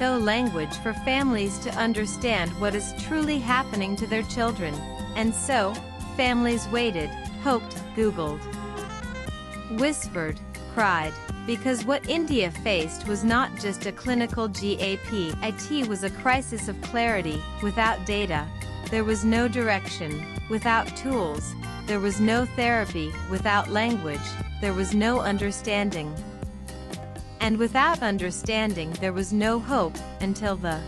no language for families to understand what is truly happening to their children. And so, families waited, hoped, Googled, whispered, cried, because what India faced was not just a clinical gap, it was a crisis of clarity. Without data, there was no direction. Without tools, there was no therapy. Without language, there was no understanding. And without understanding, there was no hope, until the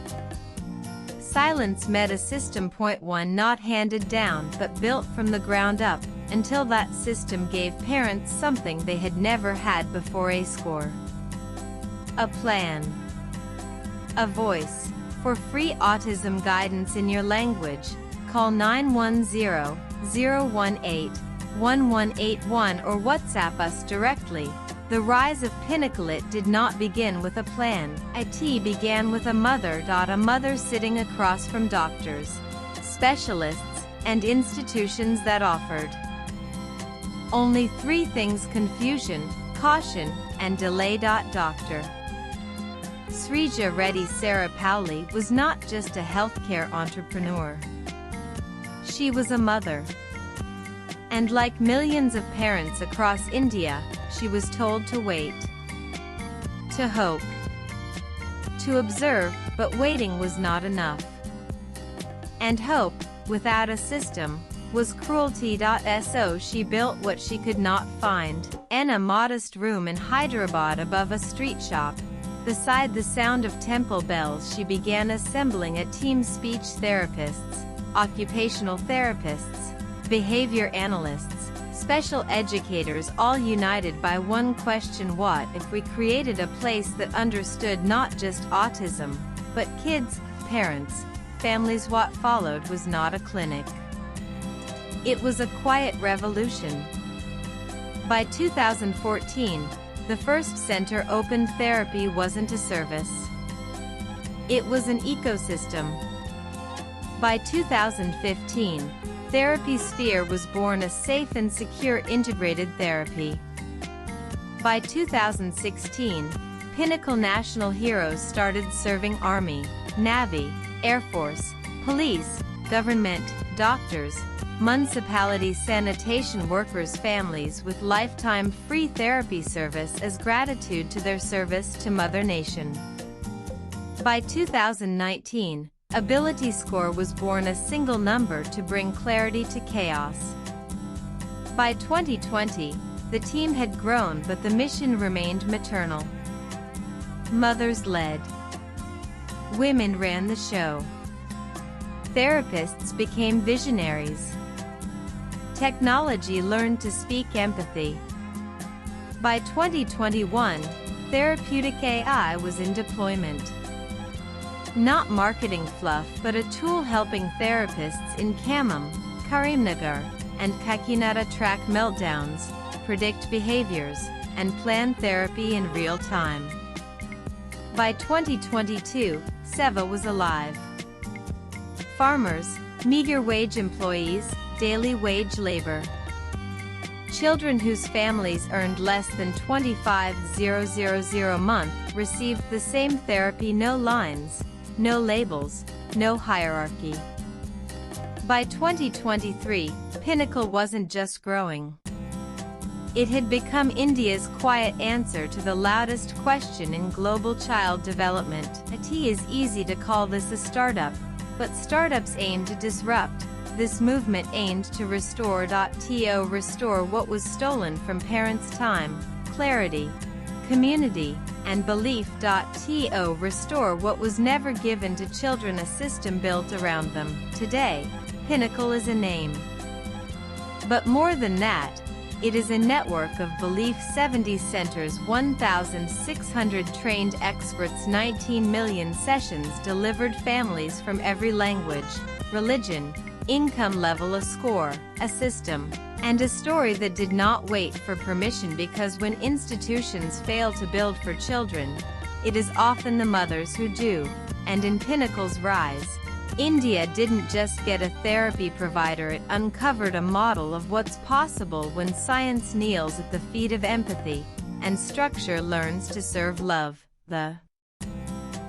silence met a system. Point one, not handed down but built from the ground up, until that system gave parents something they had never had before: a score, a plan, a voice. For free autism guidance in your language, call 910-018-1181 or WhatsApp us directly. The rise of Pinnacle. It did not begin with a plan. It began with a mother sitting across from doctors, specialists, and institutions that offered only three things: confusion, caution, and delay. Dr. Srija Reddy Sarapalli was not just a healthcare entrepreneur. She was a mother. And like millions of parents across India, she was told to wait, to hope, to observe, but waiting was not enough. And hope, without a system, was cruelty. So she built what she could not find, in a modest room in Hyderabad above a street shop. Beside the sound of temple bells, she began assembling a team: speech therapists, occupational therapists, behavior analysts, special educators, all united by one question: what if we created a place that understood not just autism, but kids, parents, families? What followed was not a clinic. It was a quiet revolution. By 2014, the first center opened. Therapy wasn't a service. It was an ecosystem. By 2015, Therapy Sphere was born, a safe and secure integrated therapy. By 2016, Pinnacle National Heroes started serving Army, Navy, Air Force, police, government, doctors, municipality sanitation workers, families with lifetime free therapy service as gratitude to their service to Mother Nation. By 2019, Ability Score was born, a single number to bring clarity to chaos. By 2020, the team had grown, but the mission remained maternal. Mothers led. Women ran the show. Therapists became visionaries. Technology learned to speak empathy. By 2021, therapeutic AI was in deployment. Not marketing fluff, but a tool helping therapists in Khammam, Karimnagar, and Kakinada track meltdowns, predict behaviors, and plan therapy in real time. By 2022, Seva was alive. Farmers, meager wage employees, daily wage labor. Children whose families earned less than $25,000 a month received the same therapy: no lines, no labels, no hierarchy. By 2023, Pinnacle wasn't just growing. It had become India's quiet answer to the loudest question in global child development. It is easy to call this a startup, but startups aim to disrupt. This movement aimed to restore what was stolen from parents: time, clarity, community, and belief. Restore what was never given to children, a system built around them. Today, Pinnacle is a name. But more than that, it is a network of belief: 70 centers, 1,600 trained experts, 19 million sessions delivered, families from every language, religion, income level, a score, a system, and a story that did not wait for permission, because when institutions fail to build for children, it is often the mothers who do. And in Pinnacle's rise, India didn't just get a therapy provider, it uncovered a model of what's possible when science kneels at the feet of empathy, and structure learns to serve love. The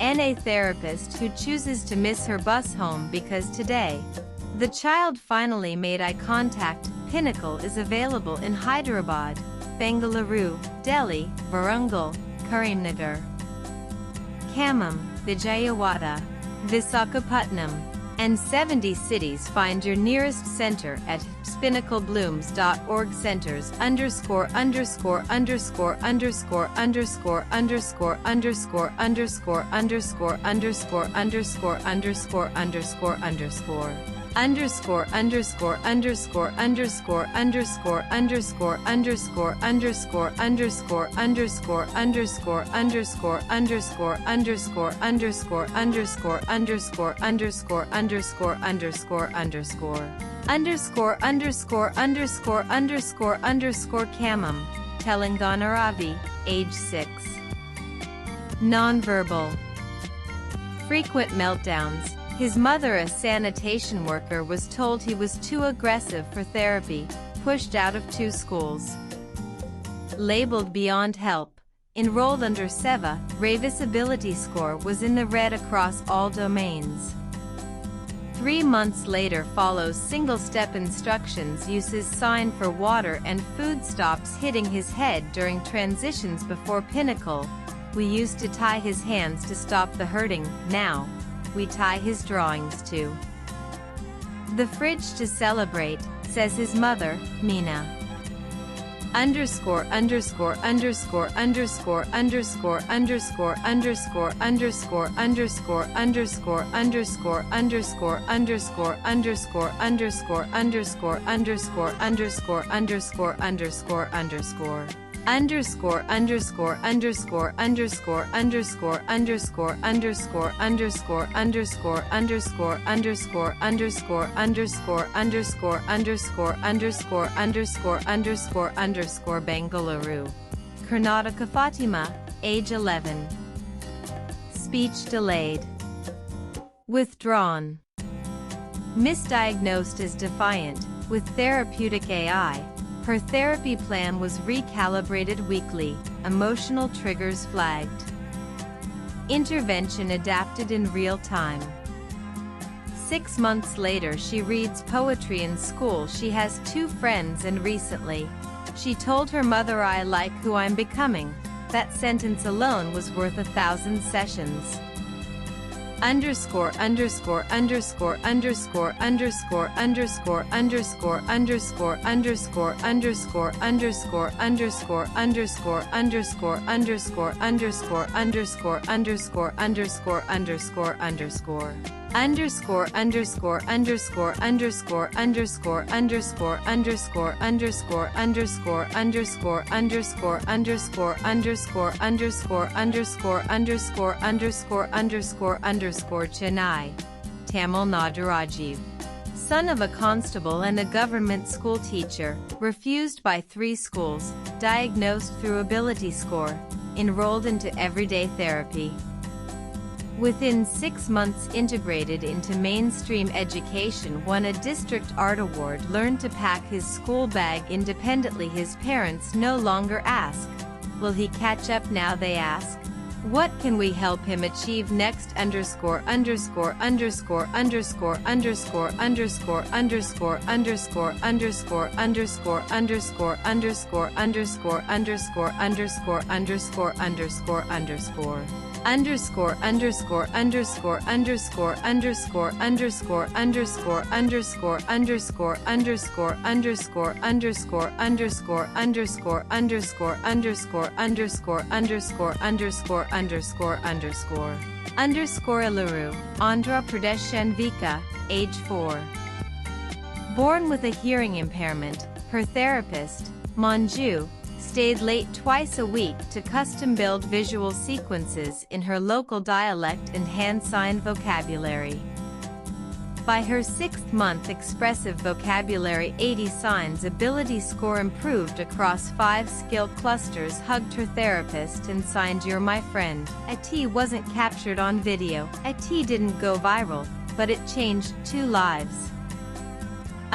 NA therapist who chooses to miss her bus home because today, the child finally made eye contact. Pinnacle is available in Hyderabad, Bengaluru, Delhi, Warangal, Karimnagar, Khammam, Vijayawada, Visakhapatnam, and 70 cities. Find your nearest center at spinnacleblooms.org. Centers _____________________ Khammam, Telangana. Ravi, age 6. Nonverbal. Frequent meltdowns. His mother, a sanitation worker, was told he was too aggressive for therapy, pushed out of 2 schools. Labeled beyond help. Enrolled under SEVA, Ravis ability score was in the red across all domains. 3 months later follows single-step instructions, uses sign for water and food, stops hitting his head during transitions. Before Pinnacle, we used to tie his hands to stop the hurting. Now, we tie his drawings to the fridge to celebrate, says his mother, Meena. ________________________ Bengaluru, Karnataka. Fatima, age 11. Speech delayed. Withdrawn. Misdiagnosed as defiant. With therapeutic AI, her therapy plan was recalibrated weekly, emotional triggers flagged. Intervention adapted in real time. 6 months later, she reads poetry in school. She has 2 friends, and recently, she told her mother, "I like who I'm becoming." That sentence alone was worth 1,000 sessions. _______________________ Chennai, Tamil Nadu. Rajiv, son of a constable and a government school teacher, refused by 3 schools, diagnosed through ability score, enrolled into everyday therapy. Within 6 months integrated into mainstream education, won a district art award, learned to pack his school bag independently. His parents no longer ask, will he catch up now? They ask, what can we help him achieve next? _______________________ Iluru, Andhra Pradesh. Shanvika, age 4. Born with a hearing impairment, her therapist, Manju, stayed late twice a week to custom-build visual sequences in her local dialect and hand-signed vocabulary. By her 6th month, expressive vocabulary 80 signs ability score improved across 5 skill clusters. Hugged her therapist and signed, "You're my friend." IT wasn't captured on video. IT didn't go viral, but it changed 2 lives.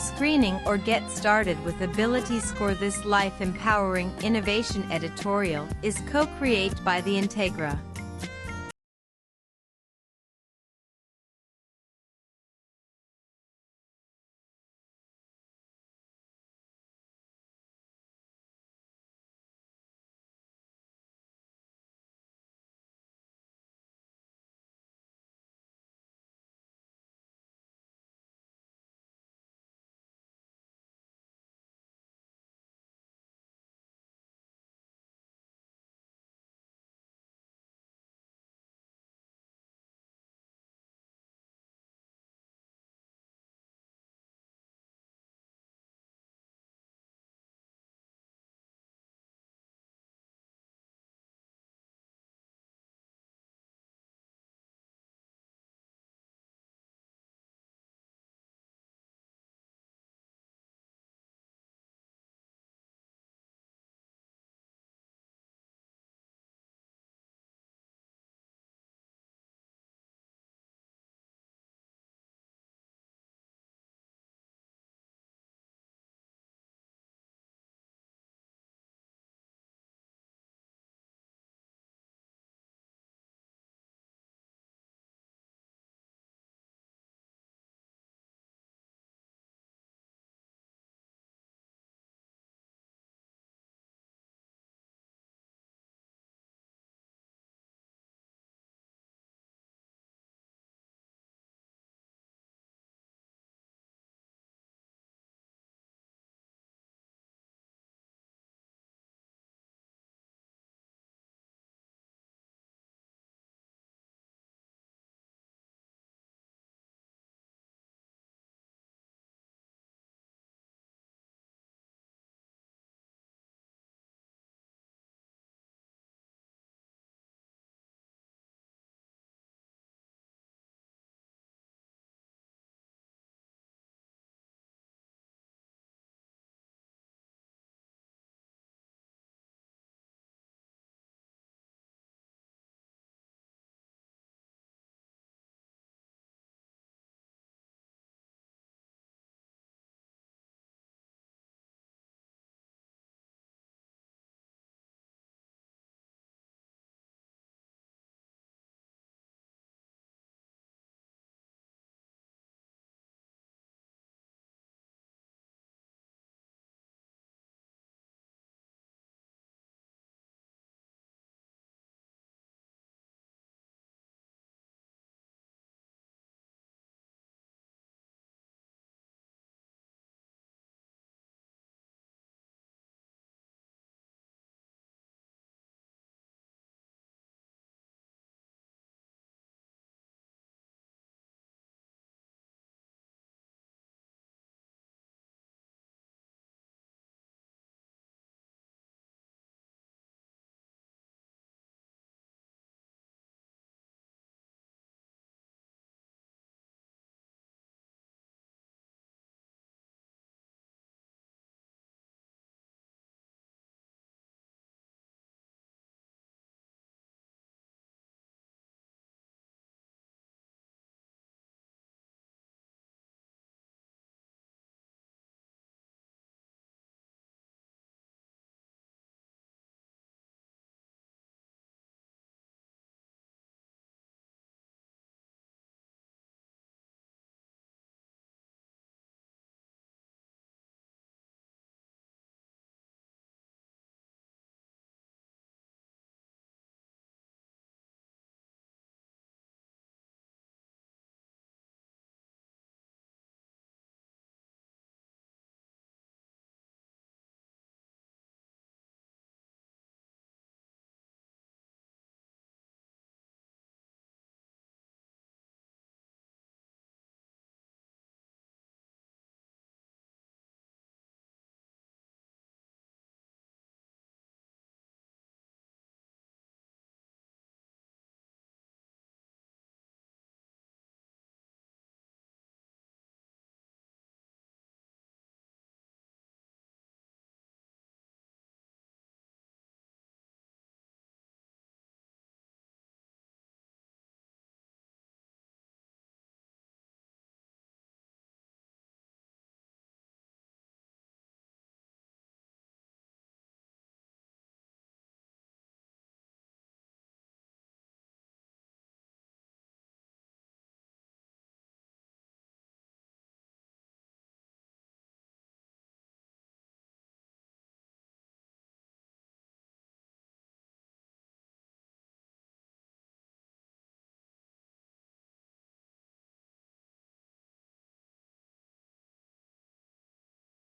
Screening or Get Started with Ability Score. This life-empowering innovation editorial is co-created by the Integra.